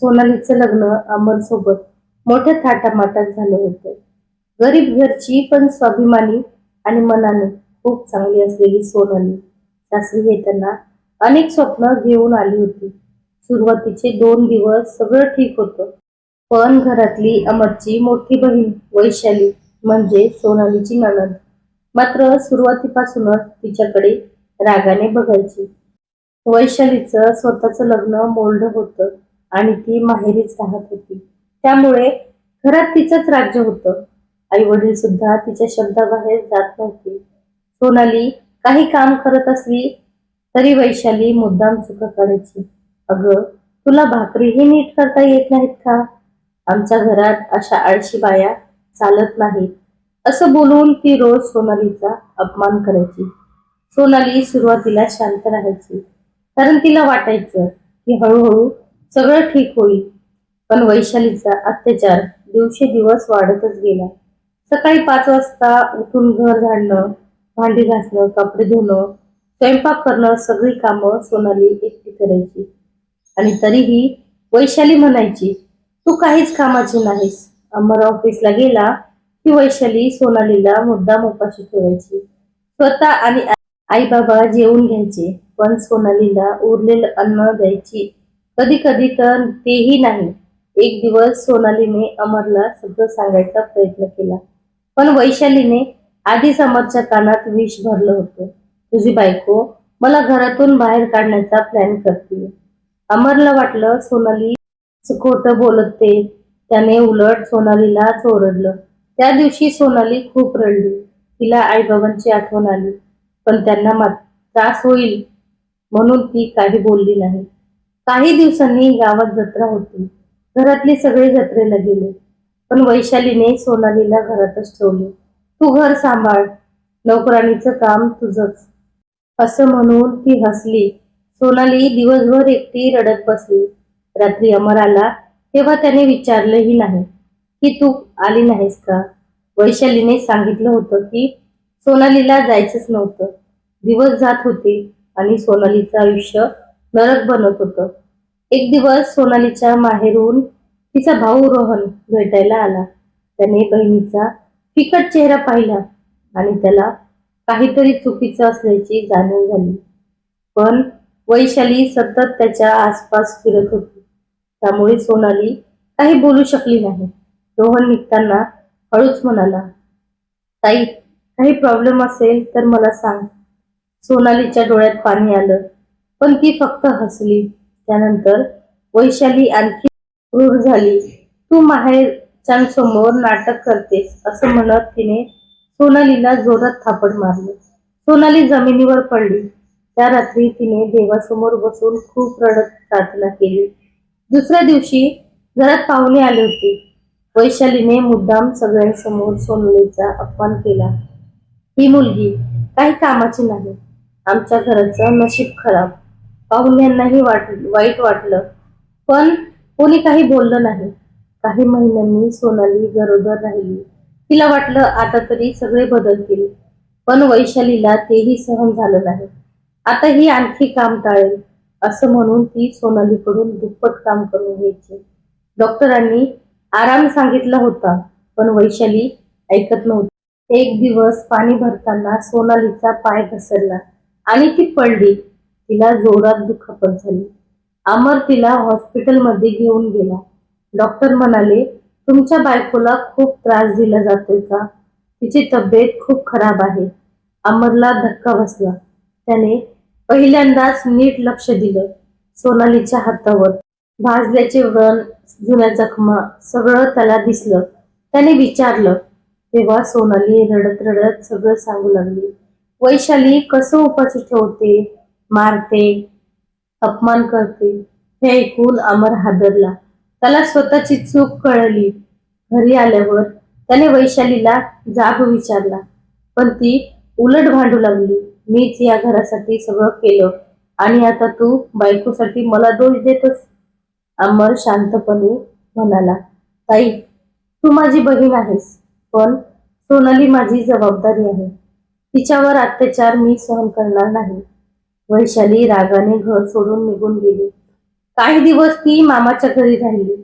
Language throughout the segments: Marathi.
सोनालीचं लग्न अमर सोबत मोठ्या थाटामाटात झालं होतं. गरीब घरची पण स्वाभिमानी आणि मनाने खूप चांगली असलेली सोनाली सासरी येताना अनेक स्वप्न घेऊन आली होती. सुरुवातीचे 2 दिवस सगळं ठीक होतं, पण घरातली अमरची मोठी बहीण वैशाली म्हणजे सोनालीची नणंद मात्र सुरुवातीपासूनच तिच्याकडे रागाने बघायची. वैशालीचं स्वतःचं लग्न मोल्ड होतं आणि ती माहेरीच राहत होती. त्यामुळे घरात तिचंच राज्य होतं. आई वडील सुद्धा तिच्या शब्दाबाहेर जात नव्हते. सोनाली काही काम करत असली तरी वैशाली मुद्दाम चुका काढायची. अगं, तुला भाकरीही नीट करता येत नाहीत का? आमच्या घरात अशा आळशी बाया चालत नाहीत, असं बोलून ती रोज सोनालीचा अपमान करायची. सोनाली सुरुवातीला शांत राहायची, कारण तिला वाटायचं की हळूहळू सगळं ठीक होईल. पण वैशालीचा अत्याचार दिवसेंदिवस वाढतच गेला. सकाळी 5 वाजता उठून घर झाडणं, भांडी घासणं, कपडे धुणं, स्वयंपाक करणं सगळी कामं सोनाली एकटी करायची. आणि तरीही वैशाली म्हणायची, तू काहीच कामाची नाहीस. अमर ऑफिसला गेला की वैशाली सोनालीला मुद्दाम उपाशी ठेवायची. स्वतः आणि आई बाबा जेवून घ्यायचे, पण सोनालीला उरलेलं अन्न द्यायची. कधी कधी तर तेही नाही. एक दिवस सोनालीने अमरला सगळं सांगायचा प्रयत्न केला, पण वैशालीने आधीच अमरच्या कानात विष भरलं होतं. तुझी बायको मला घरातून बाहेर काढण्याचा प्लॅन करते. अमरला वाटलं सोनाली खोटं बोलते. त्याने उलट सोनालीलाच ओरडलं. त्या दिवशी सोनाली खूप रडली. तिला आईबाबांची आठवण आली, पण त्यांना त्रास होईल म्हणून ती काही बोलली नाही. काही दिवसांनी गावात जत्रा होती. घरातले सगळे जत्रेला गेले, पण वैशालीने सोनालीला घरातच ठेवले. तू घर सांभाळ, नोकराणीचं काम तुझंच, असं म्हणून ती हसली. सोनाली दिवसभर एकटी रडत बसली. रात्री अमर आला तेव्हा त्याने विचारलंही नाही की तू आली नाहीस का. वैशालीने सांगितलं होतं की सोनालीला जायचंच नव्हतं. दिवस जात होते आणि सोनालीचं आयुष्य नरक बनत होतं. एक दिवस सोनालीच्या माहेरून तिचा भाऊ रोहन भेटायला आला. त्याने बहिणीचा फिकट चेहरा पाहिला आणि त्याला काहीतरी चुकीचं असल्याची जाणीव झाली. पण वैशाली सतत त्याच्या आसपास फिरत होती, त्यामुळे सोनाली काही बोलू शकली नाही. रोहन निघताना हळूच म्हणाला, ताई, काही प्रॉब्लेम असेल तर मला सांग. सोनालीच्या डोळ्यात पाणी आलं, पण ती फक्त हसली. त्यानंतर वैशाली आणखी क्रूर झाली. तू माहेरच्यांसमोर नाटक करतेस, असं म्हणत तिने सोनालीला जोरात थापड मारली. सोनाली जमिनीवर पडली. त्या रात्री तिने देवासमोर बसून खूप रडत प्रार्थना केली. दुसऱ्या दिवशी घरात पाहुणे आले होते. वैशालीने मुद्दाम सगळ्यांसमोर सोनालीचा अपमान केला. ही मुलगी काही कामाची नाही. आमच्या घराचं नशीब खराब. पाहुण्यांनाही वाईट वाटलं, पण कोणी काही बोललं नाही. काही महिन्यांनी सोनाली गरोदर राहिली. तिला वाटलं आता तरी सगळे बदलतील, पण वैशालीला तेही सहन झालं नाही. आता ही आणखी काम टाळेल असं म्हणून ती सोनालीकडून दुप्पट काम करून घ्यायची. डॉक्टरांनी आराम सांगितला होता, पण वैशाली ऐकत नव्हती. एक दिवस पाणी भरताना सोनालीचा पाय घसरला आणि ती पडली. तिला जोरात दुखापत झाली. अमर तिला हॉस्पिटलमध्ये घेऊन गेला. डॉक्टर म्हणाले, तुमच्या बायकोला खूप त्रास दिला जातोय का? तिची तब्येत खूप खराब आहे. अमरला धक्का बसला. त्याने पहिल्यांदाच नीट लक्ष दिलं. सोनालीच्या हातावर भाजल्याचे व्रण, जुन्या जखमा सगळं त्याला दिसलं. त्याने विचारलं तेव्हा सोनाली रडत रडत सगळं सांगू लागली. वैशाली कसं उपाशी ठेवते, मारते, अपमान करते. हे ऐकून अमर हादरला. त्याला स्वतःची चूक कळली. घरी आल्यावर त्याने वैशालीला जाब विचारला, पण ती उलट भांडू लागली. मीच या घरासाठी सगळं केलं आणि आता तू बायकोसाठी मला दोष देतस. अमर शांतपणे म्हणाला, ताई, तू माझी बहीण आहेस, पण सोनाली माझी जबाबदारी आहे. तिच्यावर अत्याचार मी सहन करणार नाही. वैशाली रागाने घर सोडून निघून गेली. काही दिवस ती मामाच्या घरी राहिली.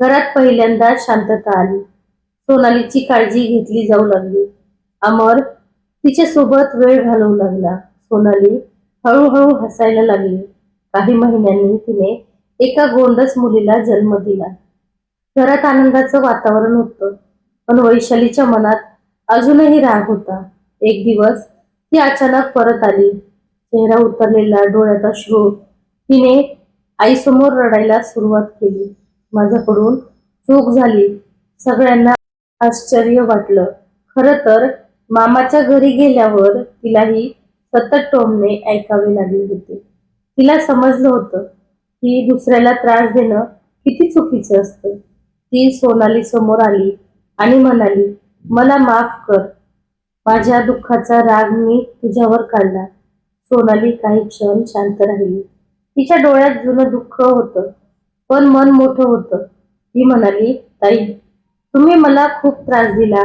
घरात पहिल्यांदा शांतता आली. सोनालीची काळजी घेतली जाऊ लागली. अमर तिच्या सोबत वेळ घालवू लागला. सोनाली हळूहळू हसायला लागली. काही महिन्यांनी तिने एका गोंडस मुलीला जन्म दिला. घरात आनंदाचं वातावरण होतं, पण वैशालीच्या मनात अजूनही राग होता. एक दिवस ती अचानक परत आली. चेहरा उतरलेला, डोळ्यात अश्रू. तिने आईसमोर रडायला सुरुवात केली. माझ्याकडून चूक झाली. सगळ्यांना आश्चर्य वाटलं. खरं तर मामाच्या घरी गेल्यावर तिलाही सतत टोमणे ऐकावे लागले होते. तिला समजलं होतं की दुसऱ्याला त्रास देणं किती चुकीचं असतं. ती सोनाली समोर आली आणि म्हणाली, मला माफ कर. माझ्या दुःखाचा राग मी तुझ्यावर काढला. सोनाली काही क्षण शांत राहिली. तिच्या डोळ्यात जुनं दुःख होतं, पण मन मोठं होतं. ती म्हणाली, ताई, तुम्ही मला खूप त्रास दिला,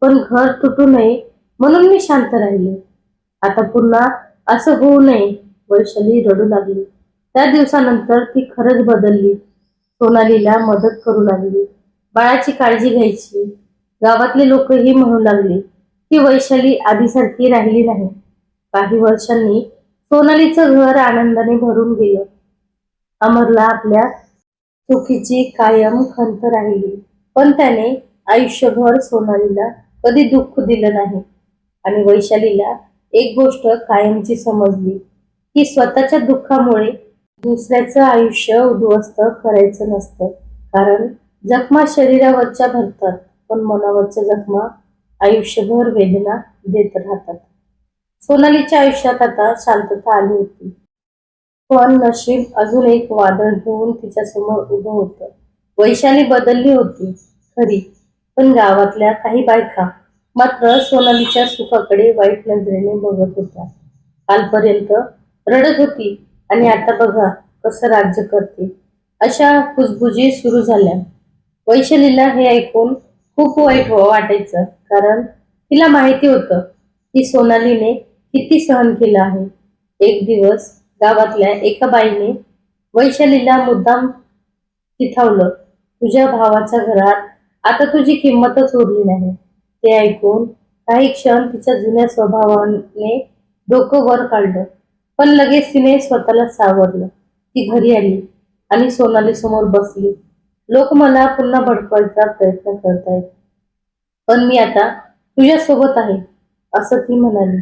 पण घर तुटू नये म्हणून मी शांत राहिले. आता पुन्हा असं होऊ नये. वैशाली रडू लागली. त्या दिवसानंतर ती खरंच बदलली. सोनालीला मदत करू लागली, बाळाची काळजी घ्यायची. गावातले लोकही म्हणू लागले की वैशाली आधीसारखी राहिली नाही. काही वर्षांनी सोनालीचं घर आनंदाने भरून गेलं. अमरला आपल्या सुखीची कायम खंत राहिली, पण त्याने आयुष्यभर सोनालीला कधी दुःख दिलं नाही. आणि वैशालीला एक गोष्ट कायमची समजली की स्वतःच्या दुःखामुळे दुसऱ्याचं आयुष्य उद्ध्वस्त करायचं नसतं. कारण जखमा शरीरावरच्या भरतात, पण मनावरच्या जखमा आयुष्यभर वेदना देत राहतात. सोनालीच्या आयुष्यात आता शांतता आली होती, पण नशीब अजून एक वादळ घेऊन तिच्यासमोर उभं होतं. वैशाली बदलली होती खरी, पण गावातल्या काही बायका मात्र सोनालीच्या सुखाकडे वाईट नजरेने बघत होत्या. कालपर्यंत रडत होती आणि आता बघा कसं राज्य करते, अशा कुजबुजी सुरू झाल्या. वैशालीला हे ऐकून खूप वाईट वाटायचं, कारण तिला माहिती होतं की सोनालीने किती सहन केलं आहे. एक दिवस गावातल्या एका बाईने वैशालीला मुद्दाम चिथावलं, तुझ्या भावाच्या घरात आता तुझी किंमतच उरली नाही. ते ऐकून काही क्षण तिच्या जुन्या स्वभावाने डोकं वर काढलं, पण लगेच तिने स्वतःला सावरलं. ती घरी आली आणि सोनाली समोर बसली. लोक मला पुन्हा भडकवायचा प्रयत्न करतायत, पण मी आता तुझ्या सोबत आहे, असं ती म्हणाली.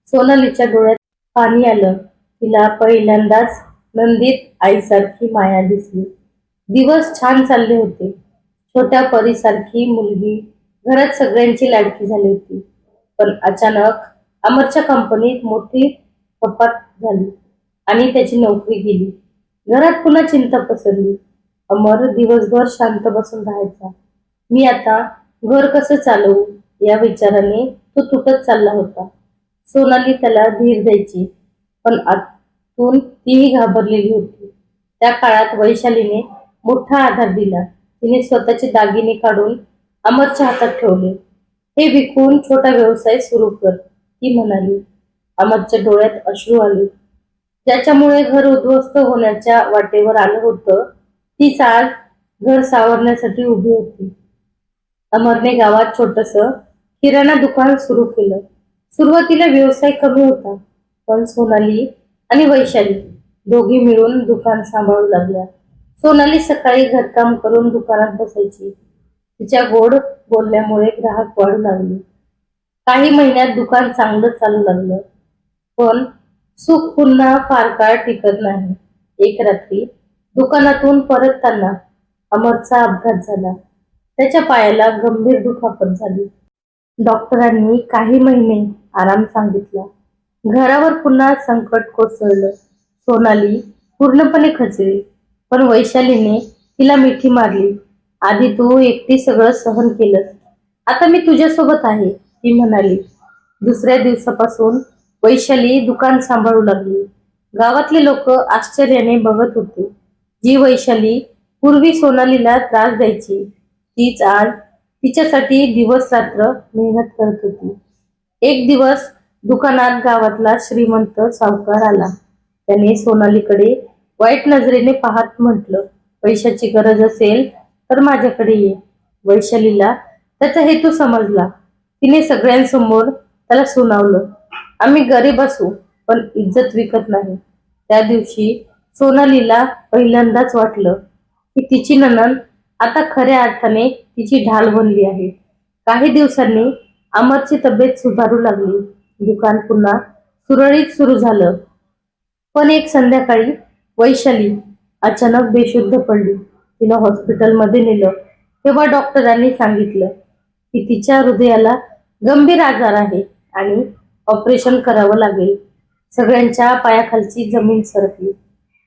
सोनालीच्या डोळ्यात पाणी आलं. तिला पहिल्यांदाच नंदीत आईसारखी माया दिसली. दिवस छान चालले होते. छोट्या परीसारखी मुलगी घरात सगळ्यांची लाडकी झाली होती. पण अचानक अमरच्या कंपनीत मोठी कपात झाली आणि त्याची नोकरी गेली. घरात पुन्हा चिंता पसरली. अमर दिवसभर शांत बसून राहायचा. मी आता घर कसं चालवू या विचाराने तो तुटत चालला होता. सोनाली त्याला धीर द्यायची, पण आतून तीही घाबरलेली होती. त्या काळात वैशालीने मोठा आधार दिला. तिने स्वतःचे दागिने काढून अमरच्या हातात ठेवले. हे विकून छोटा व्यवसाय सुरू कर, ती म्हणाली. अमरच्या डोळ्यात अश्रू आले. ज्याच्यामुळे घर उद्ध्वस्त होण्याच्या वाटेवर आलं होतं, तीच आज घर सावरण्यासाठी उभी होती. अमरने गावात छोटस किराणा दुकान सुरू केलं. सुरुवातीला व्यवसाय कमी होता, पण सोनाली आणि वैशाली दोघी मिळून दुकान सांभाळू लागल्या. सोनाली सकाळी घरकाम करून दुकानात बसायची. तिच्या गोड बोलण्यामुळे ग्राहक वाढू लागले. काही महिन्यात दुकान चांगलं चालू लागलं, पण सुख पुन्हा फार काळ टिकत नाही. एक रात्री दुकानातून परतताना अमरचा अपघात झाला. त्याच्या पायाला गंभीर दुखापत झाली. डॉक्टरांनी काही महिने आराम सांगितला. घरावर पुन्हा संकट कोसळलं. सोनाली पूर्णपणे खचली, पण वैशालीने तिला मिठी मारली. आधी तू एकटी सगळं सहन केलंस, आता मी तुझ्यासोबत आहे, ती म्हणाली. दुसऱ्या दिवसापासून वैशाली दुकान सांभाळू लागली. गावातले लोक आश्चर्याने बघत होते. जी वैशाली पूर्वी सोनालीला त्रास द्यायची, तीच आज तिच्यासाठी दिवस रात्र मेहनत करत होती. एक दिवस दुकानात गावातला श्रीमंत सावकार आला. त्याने सोनालीकडे वाईट नजरेने पाहत म्हटलं, पैशाची गरज असेल तर माझ्याकडे ये. वैशालीला त्याचा हेतू समजला. तिने सगळ्यांसमोर त्याला सुनावलं, आम्ही गरीब असू पण इज्जत विकत नाही. त्या दिवशी सोनालीला पहिल्यांदाच वाटलं की तिची नणंद आता खऱ्या अर्थाने तिची ढाल बनली आहे. काही दिवसांनी अमरची तब्येत सुधारू लागली. दुकान पुन्हा सुरळीत सुरू झालं. पण एक संध्याकाळी वैशाली अचानक बेशुद्ध पडली. तिला हॉस्पिटलमध्ये नेलं तेव्हा डॉक्टरांनी सांगितलं की तिच्या हृदयाला गंभीर आजार आहे आणि ऑपरेशन करावं लागेल. सगळ्यांच्या पायाखालची जमीन सरकली.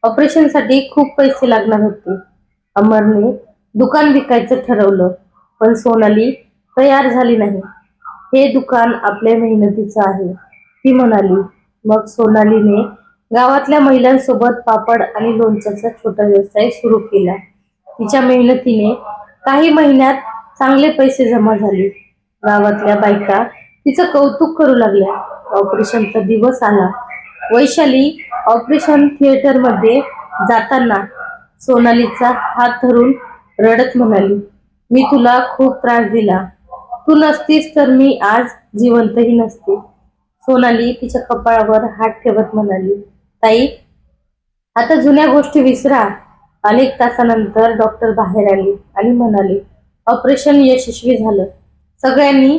ऑपरेशनसाठी खूप पैसे लागणार होते. अमरने दुकान विकायचं ठरवलं, पण सोनाली तयार झाली नाही. हे दुकान आपल्या मेहनतीचं आहे, ती म्हणाली. मग सोनालीने गावातल्या महिलांसोबत पापड आणि लोणच्याचा छोटा व्यवसाय सुरू केला. तिच्या मेहनतीने काही महिन्यात चांगले पैसे जमा झाले. गावातल्या बायका तिचं कौतुक करू लागल्या. ऑपरेशनचा दिवस आला. वैशाली ऑपरेशन थिएटरमध्ये जाताना सोनालीचा हात धरून रडत म्हणाली, मी तुला खूप त्रास दिला. तू नसतीस तर मी आज जिवंतही नसते. सोनाली तिच्या कपाळावर हात ठेवत म्हणाली, ताई, आता जुन्या गोष्टी विसरा. अनेक तासानंतर डॉक्टर बाहेर आले आणि म्हणाले, ऑपरेशन यशस्वी झालं. सगळ्यांनी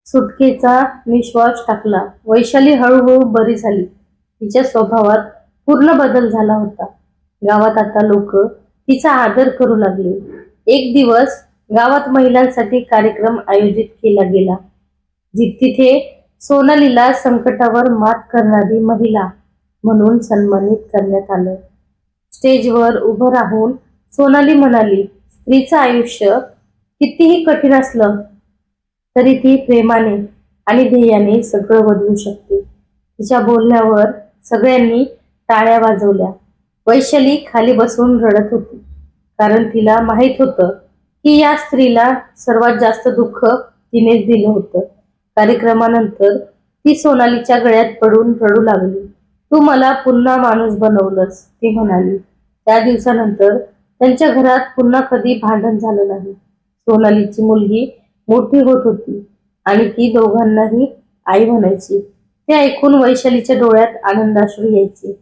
सुटकेचा निश्वास टाकला. वैशाली हळूहळू बरी झाली. तिच्या स्वभावात पूर्ण बदल झाला होता. गावात आता लोक तिचा आदर करू लागले. एक दिवस गावात महिलांसाठी कार्यक्रम आयोजित केला गेला. तिथे सोनालीला संकटावर मात करणारी महिला म्हणून सन्मानित करण्यात आलं. स्टेजवर उभं राहून सोनाली म्हणाली, स्त्रीचं आयुष्य कितीही कठीण असलं तरी ती प्रेमाने आणि ध्येयाने सगळं बदलू शकते. तिच्या बोलण्यावर सगळ्यांनी टाळ्या वाजवल्या. वैशाली खाली बसून रडत होती, कारण तिला माहित होतं की या स्त्रीला सर्वात जास्त दुःख तिनेच दिलं होतं. कार्यक्रमानंतर ती सोनालीच्या गळ्यात पडून रडू लागली. तू मला पुन्हा माणूस बनवलंस, ती म्हणाली. त्या दिवसानंतर त्यांच्या घरात पुन्हा कधी भांडण झालं नाही. सोनालीची मुलगी मोठी होत होती आणि ती दोघांनाही आई म्हणायची. ते ऐकून वैशालीच्या डोळ्यात आनंदाश्रू यायचे.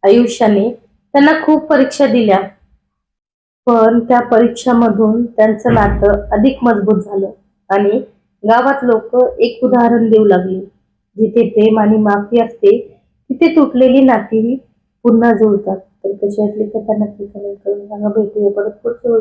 आयुष्याने त्यांना खूप परीक्षा दिल्या, पण त्या परीक्षांमधून त्यांचं नातं अधिक मजबूत झालं आणि गावात लोक एक उदाहरण देऊ लागले, जिथे प्रेम आणि माफी असते तिथे तुटलेली नातीही पुन्हा जुळतात. तर कशी वाटली कथा नक्की कमेंट करून सांगा. भेटूया परत पुढच्या